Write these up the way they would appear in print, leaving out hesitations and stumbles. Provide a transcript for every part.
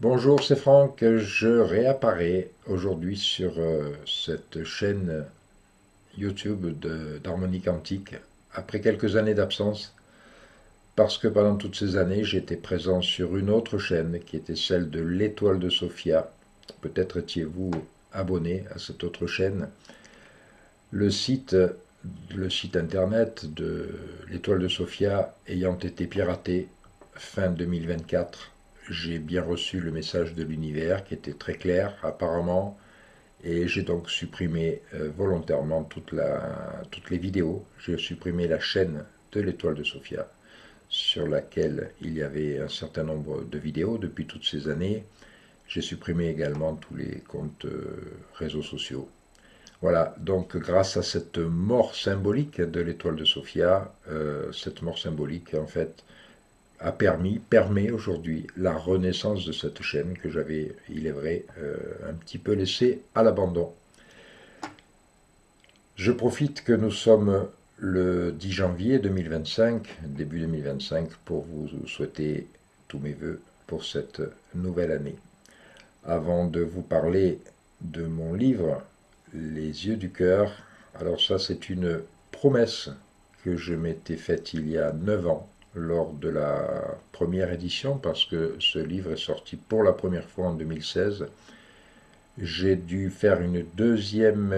Bonjour, c'est Franck. Je réapparais aujourd'hui sur cette chaîne YouTube d'harmonie quantique après quelques années d'absence parce que pendant toutes ces années j'étais présent sur une autre chaîne qui était celle de l'Étoile de Sophia. Peut-être étiez-vous abonné à cette autre chaîne. Le site, le site internet de l'Étoile de Sophia ayant été piraté fin 2024, j'ai bien reçu le message de l'univers qui était très clair apparemment, et j'ai donc supprimé volontairement toutes les vidéos. J'ai supprimé la chaîne de l'Étoile de Sophia sur laquelle il y avait un certain nombre de vidéos depuis toutes ces années. J'ai supprimé également tous les comptes réseaux sociaux. Voilà, donc grâce à cette mort symbolique de l'étoile de Sophia, cette mort symbolique en fait permet aujourd'hui la renaissance de cette chaîne que j'avais, il est vrai, un petit peu laissée à l'abandon. Je profite que nous sommes le 10 janvier 2025, début 2025, pour vous souhaiter tous mes voeux pour cette nouvelle année. Avant de vous parler de mon livre, Les yeux du cœur, alors ça c'est une promesse que je m'étais faite il y a 9 ans lors de la première édition parce que ce livre est sorti pour la première fois en 2016. J'ai dû faire une deuxième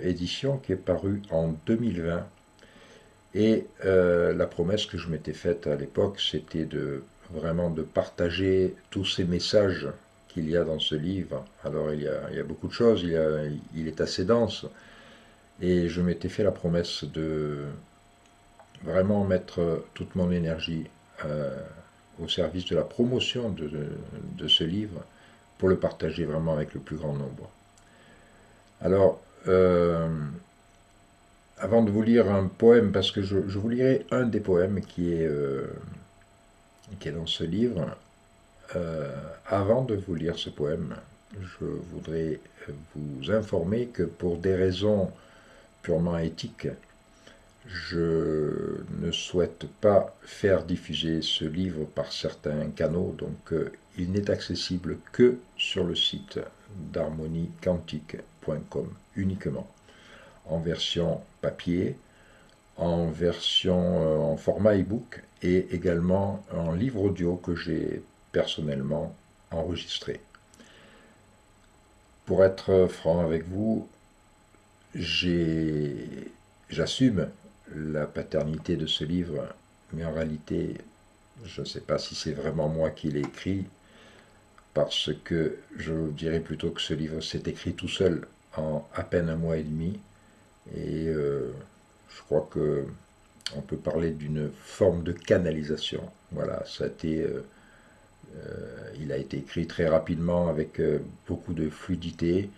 édition qui est parue en 2020 et la promesse que je m'étais faite à l'époque c'était de vraiment de partager tous ces messages qu'il y a dans ce livre. Alors il y a beaucoup de choses, il est assez dense, et je m'étais fait la promesse de vraiment mettre toute mon énergie au service de la promotion de ce livre pour le partager vraiment avec le plus grand nombre. Alors, avant de vous lire un poème, parce que je vous lirai un des poèmes qui est dans ce livre, avant de vous lire ce poème, je voudrais vous informer que pour des raisons purement éthiques, je ne souhaite pas faire diffuser ce livre par certains canaux, donc il n'est accessible que sur le site d'harmoniequantique.com uniquement, en version papier, en version en format e-book et également en livre audio que j'ai personnellement enregistré. Pour être franc avec vous, j'assume la paternité de ce livre, mais en réalité, je ne sais pas si c'est vraiment moi qui l'ai écrit, parce que je dirais plutôt que ce livre s'est écrit tout seul en à peine un mois et demi, et je crois que on peut parler d'une forme de canalisation. Voilà, il a été écrit très rapidement avec beaucoup de fluidité,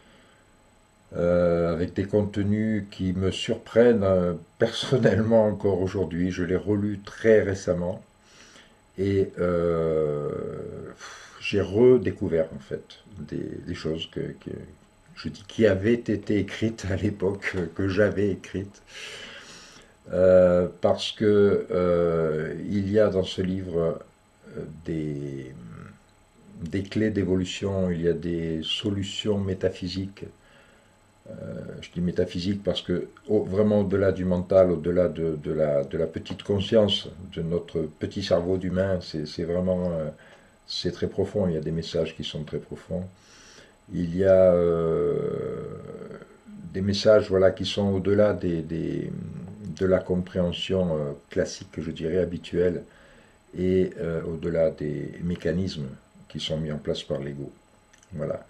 avec des contenus qui me surprennent personnellement encore aujourd'hui. Je l'ai relu très récemment et j'ai redécouvert en fait des choses je dis qui avaient été écrites à l'époque, que j'avais écrites, parce que il y a dans ce livre des, des clés d'évolution, il y a des solutions métaphysiques. Je dis métaphysique parce que vraiment au-delà du mental, au-delà de la petite conscience de notre petit cerveau d'humain, c'est vraiment c'est très profond. Il y a des messages qui sont très profonds. Il y a des messages voilà, qui sont au-delà de la compréhension classique, je dirais, habituelle, et au-delà des mécanismes qui sont mis en place par l'ego. Voilà.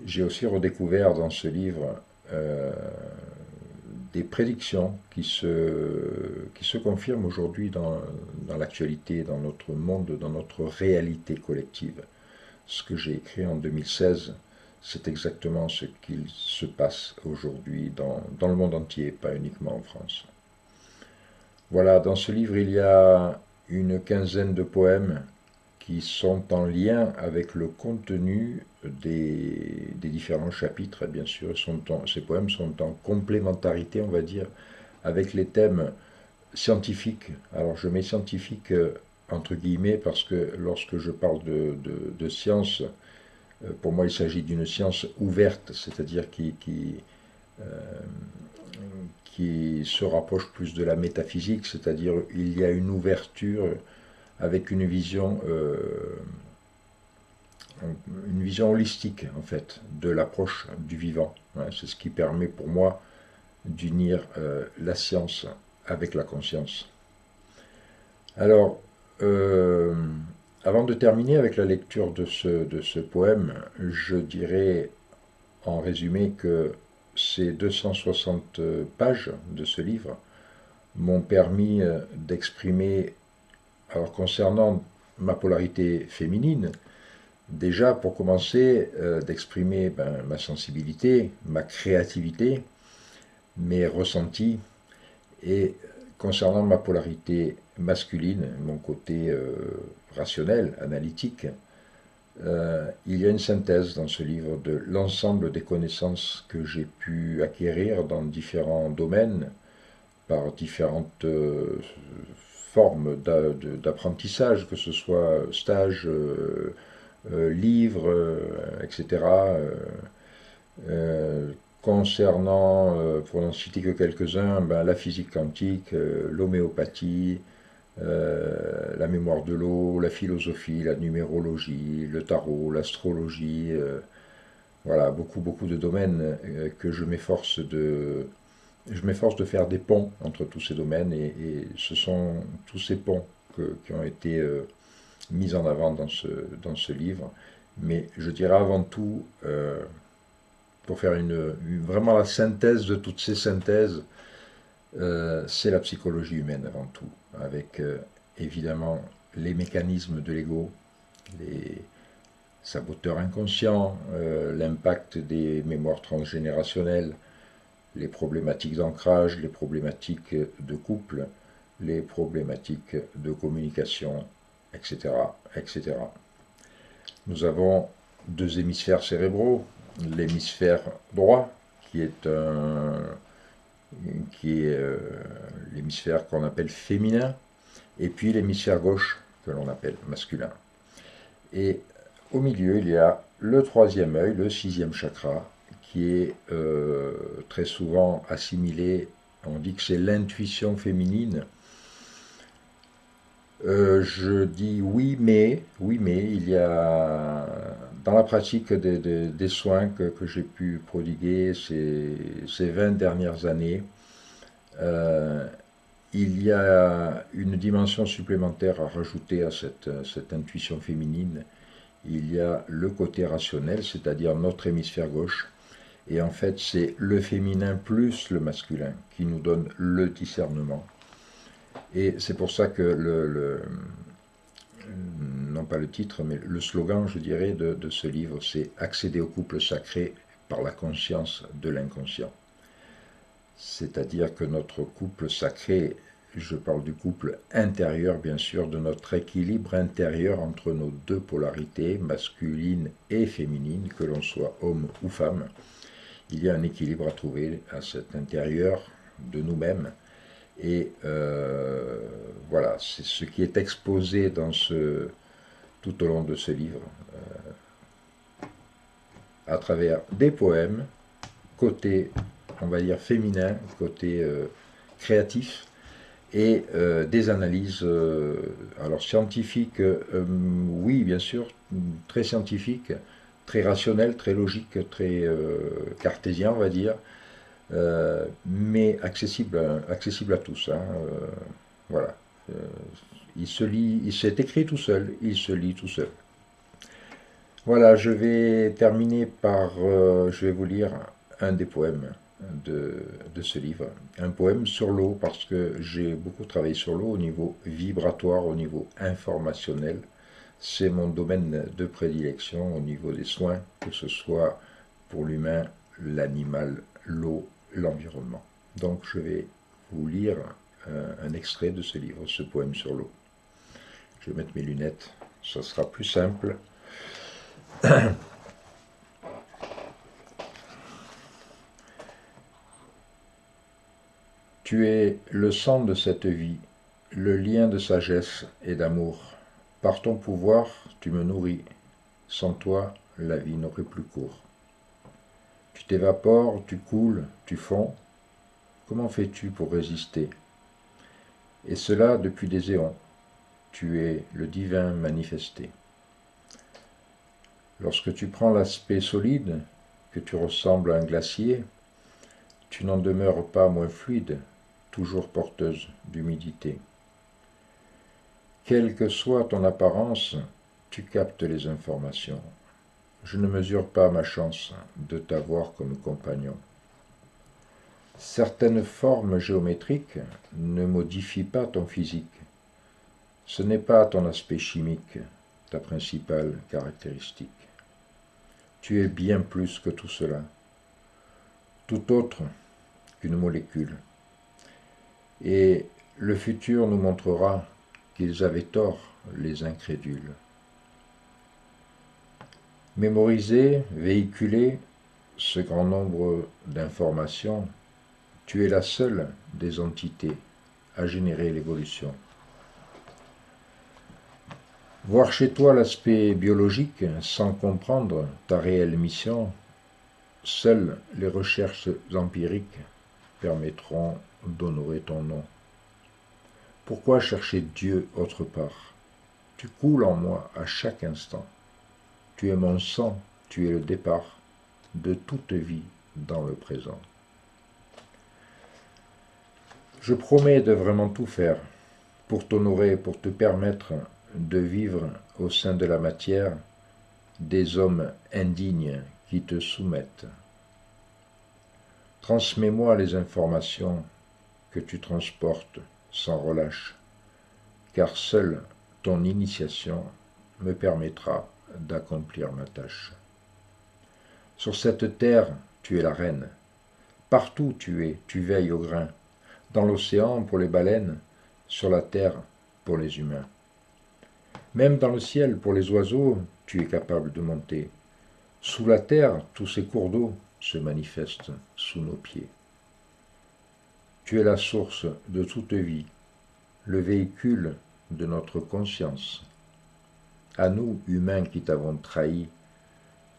J'ai aussi redécouvert dans ce livre euh, des prédictions qui se confirment aujourd'hui dans l'actualité, dans notre monde, dans notre réalité collective. Ce que j'ai écrit en 2016, c'est exactement ce qu'il se passe aujourd'hui dans le monde entier, pas uniquement en France. Voilà, dans ce livre, il y a une quinzaine de poèmes qui sont en lien avec le contenu des différents chapitres, bien sûr. Ces poèmes sont en complémentarité, on va dire, avec les thèmes scientifiques. Alors je mets scientifique entre guillemets, parce que lorsque je parle de science, pour moi il s'agit d'une science ouverte, c'est-à-dire qui se rapproche plus de la métaphysique, c'est-à-dire il y a une ouverture avec une vision holistique en fait de l'approche du vivant. Ouais, c'est ce qui permet pour moi d'unir la science avec la conscience. Alors, euh, avant de terminer avec la lecture de ce poème, je dirais en résumé que ces 260 pages de ce livre m'ont permis d'exprimer, alors concernant ma polarité féminine, déjà pour commencer, d'exprimer ma sensibilité, ma créativité, mes ressentis, et concernant ma polarité masculine, mon côté rationnel, analytique, il y a une synthèse dans ce livre de l'ensemble des connaissances que j'ai pu acquérir dans différents domaines, par différentes formes d'apprentissage, que ce soit stage, livres, etc. Concernant, pour n'en citer que quelques-uns, la physique quantique, l'homéopathie, la mémoire de l'eau, la philosophie, la numérologie, le tarot, l'astrologie, voilà, beaucoup de domaines que je m'efforce de faire des ponts entre tous ces domaines et ce sont tous ces ponts qui ont été mis en avant dans ce livre. Mais je dirais avant tout, pour faire vraiment la synthèse de toutes ces synthèses, c'est la psychologie humaine avant tout, avec évidemment les mécanismes de l'ego, les saboteurs inconscients, l'impact des mémoires transgénérationnelles, les problématiques d'ancrage, les problématiques de couple, les problématiques de communication, etc., etc. Nous avons deux hémisphères cérébraux, l'hémisphère droit, qui est l'hémisphère qu'on appelle féminin, et puis l'hémisphère gauche, que l'on appelle masculin. Et au milieu, il y a le troisième œil, le sixième chakra, qui est très souvent assimilé, on dit que c'est l'intuition féminine. Je dis oui, mais il y a dans la pratique des soins que j'ai pu prodiguer ces 20 dernières années, euh, il y a une dimension supplémentaire à rajouter à cette intuition féminine. Il y a le côté rationnel, c'est-à-dire notre hémisphère gauche. Et en fait, c'est le féminin plus le masculin qui nous donne le discernement. Et c'est pour ça que non pas le titre, mais le slogan, je dirais, de ce livre, c'est accéder au couple sacré par la conscience de l'inconscient. C'est-à-dire que notre couple sacré, je parle du couple intérieur, bien sûr, de notre équilibre intérieur entre nos deux polarités, masculine et féminine, que l'on soit homme ou femme. Il y a un équilibre à trouver à cet intérieur de nous-mêmes. Et voilà, c'est ce qui est exposé tout au long de ce livre, à travers des poèmes, côté, on va dire, féminin, côté créatif, et des analyses, alors scientifiques, oui, bien sûr, très scientifiques, très rationnelles, très logiques, très cartésiens, on va dire, mais accessible à tous. Hein, voilà. Euh, il s'est écrit tout seul, il se lit tout seul. Voilà, je vais terminer je vais vous lire un des poèmes de ce livre. Un poème sur l'eau, parce que j'ai beaucoup travaillé sur l'eau au niveau vibratoire, au niveau informationnel. C'est mon domaine de prédilection au niveau des soins, que ce soit pour l'humain, l'animal, l'eau, l'environnement. Donc je vais vous lire un extrait de ce livre, ce poème sur l'eau. Je vais mettre mes lunettes, ça sera plus simple. Tu es le sang de cette vie, le lien de sagesse et d'amour. Par ton pouvoir, tu me nourris. Sans toi, la vie n'aurait plus cours. Tu t'évapores, tu coules, tu fonds. Comment fais-tu pour résister? Et cela depuis des éons. Tu es le divin manifesté. Lorsque tu prends l'aspect solide, que tu ressembles à un glacier, tu n'en demeures pas moins fluide, toujours porteuse d'humidité. Quelle que soit ton apparence, tu captes les informations. Je ne mesure pas ma chance de t'avoir comme compagnon. Certaines formes géométriques ne modifient pas ton physique. Ce n'est pas ton aspect chimique, ta principale caractéristique. Tu es bien plus que tout cela, tout autre qu'une molécule. Et le futur nous montrera qu'ils avaient tort, les incrédules. Mémoriser, véhiculer ce grand nombre d'informations, tu es la seule des entités à générer l'évolution. Voir chez toi l'aspect biologique sans comprendre ta réelle mission, seules les recherches empiriques permettront d'honorer ton nom. Pourquoi chercher Dieu autre part? Tu coules en moi à chaque instant. Tu es mon sang, tu es le départ de toute vie dans le présent. Je promets de vraiment tout faire pour t'honorer, pour te permettre de vivre au sein de la matière des hommes indignes qui te soumettent. Transmets-moi les informations que tu transportes sans relâche, car seule ton initiation me permettra d'accomplir ma tâche. Sur cette terre, tu es la reine. Partout tu veilles au grain. Dans l'océan pour les baleines, sur la terre pour les humains. Même dans le ciel pour les oiseaux, tu es capable de monter. Sous la terre, tous ces cours d'eau se manifestent sous nos pieds. Tu es la source de toute vie, le véhicule de notre conscience. À nous, humains qui t'avons trahi,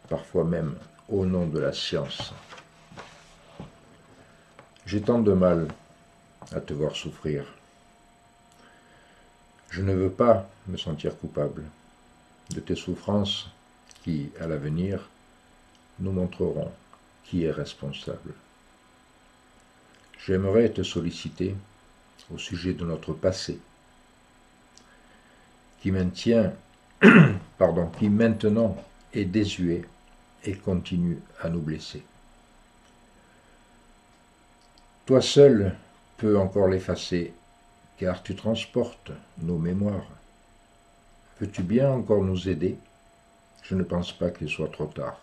parfois même au nom de la science. J'ai tant de mal à te voir souffrir. Je ne veux pas me sentir coupable de tes souffrances qui, à l'avenir, nous montreront qui est responsable. J'aimerais te solliciter au sujet de notre passé, qui maintenant est désuet et continue à nous blesser. Toi seul peux encore l'effacer, car tu transportes nos mémoires. Veux-tu bien encore nous aider? Je ne pense pas qu'il soit trop tard.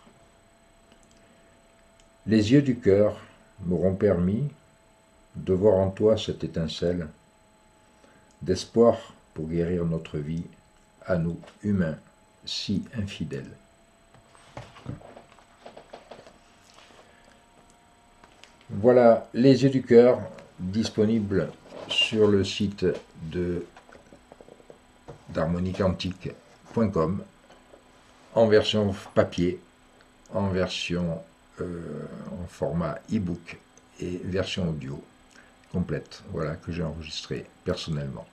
Les yeux du cœur m'auront permis de voir en toi cette étincelle d'espoir pour guérir notre vie, à nous, humains, si infidèles. Voilà, les yeux du cœur, disponibles sur le site d'harmoniequantique.com en version papier, en version en format e-book et version audio complète, voilà, que j'ai enregistré personnellement.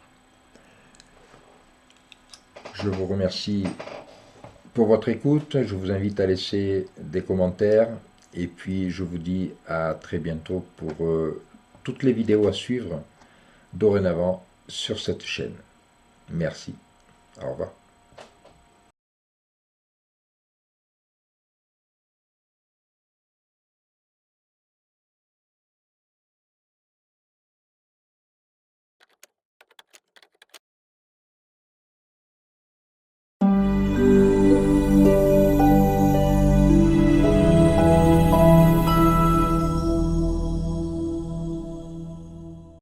Je vous remercie pour votre écoute, je vous invite à laisser des commentaires et puis je vous dis à très bientôt pour toutes les vidéos à suivre dorénavant sur cette chaîne. Merci, au revoir.